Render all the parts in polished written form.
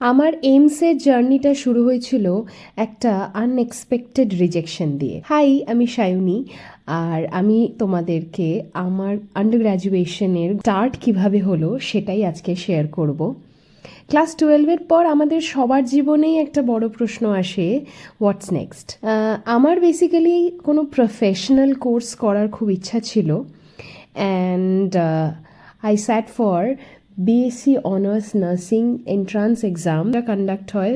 আমার এইমসের জার্নিটা শুরু হয়েছিল একটা আনএক্সপেক্টেড রিজেকশন দিয়ে। হাই, আমি সায়নী, আর আমি তোমাদেরকে আমার আন্ডার গ্র্যাজুয়েশনের স্টার্ট কিভাবে হলো সেটাই আজকে শেয়ার করব। ক্লাস 12-এর পর আমাদের সবার জীবনেই একটা বড় প্রশ্ন আসে, হোয়াটস নেক্সট। আমার বেসিক্যালি কোনো প্রফেশনাল কোর্স করার খুব ইচ্ছা ছিল, and I sat for BSc honours nursing entrance এক্সামটা কন্ডাক্ট হয়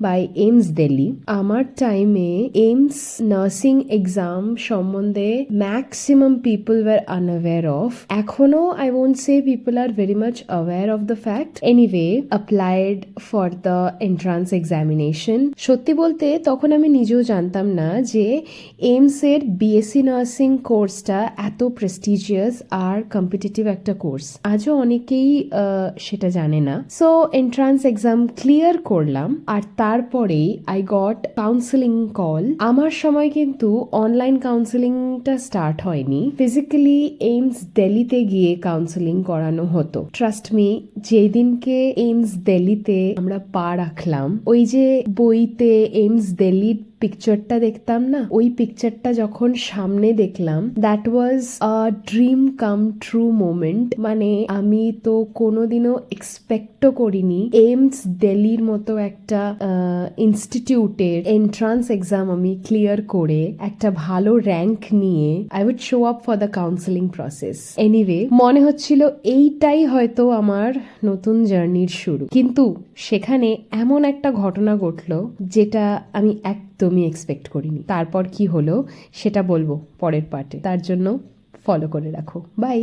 বাই এইমস দিল্লি। আমার টাইমে এইমস নার্সিং এক্সাম সম্বন্ধে maximum people were unaware of. এখনো I won't say people are very much aware of the fact. Anyway, applied for the entrance examination. সত্যি বলতে তখন আমি নিজেও জানতাম না যে এইমসের বিএসসি নার্সিং কোর্সটা এত প্রেস্টিজিয়াস আর কম্পিটিটিভ একটা কোর্স। আজও অনেকেই সেটা জানে না। সো এন্ট্রান্স এক্সাম ক্লিয়ার করলাম, আর তারপরেই আই গট কাউন্সেলিং কল। আমার সময় কিন্তু অনলাইন কাউন্সেলিংটা স্টার্ট হয়নি, ফিজিক্যালি এইমস দিল্লিতে গিয়ে কাউন্সেলিং করানো হতো। ট্রাস্ট মি, যেদিনকে এইমস দিল্লিতে আমরা পা রাখলাম, ওই যে বইতে এইমস দিল্লির পিকচারটা দেখতাম না, ওই পিকচারটা যখন সামনে দেখলাম, that was a dream come true moment. মানে আমি তো কোনোদিনও এক্সপেক্টও করিনি এইমস দিল্লির মতো একটা ইনস্টিটিউটের এন্ট্রান্স এক্সাম আমি ক্লিয়ার করে একটা ভালো র্যাঙ্ক নিয়ে I would show up for the counselling process. Anyway, মনে হচ্ছিল এইটাই হয়তো আমার নতুন জার্নির শুরু, কিন্তু সেখানে এমন একটা ঘটনা ঘটলো যেটা আমি একদমই এক্সপেক্ট করিনি। তারপর কি হলো সেটা বলবো পরের পার্টে, তার জন্য ফলো করে রাখো। বাই।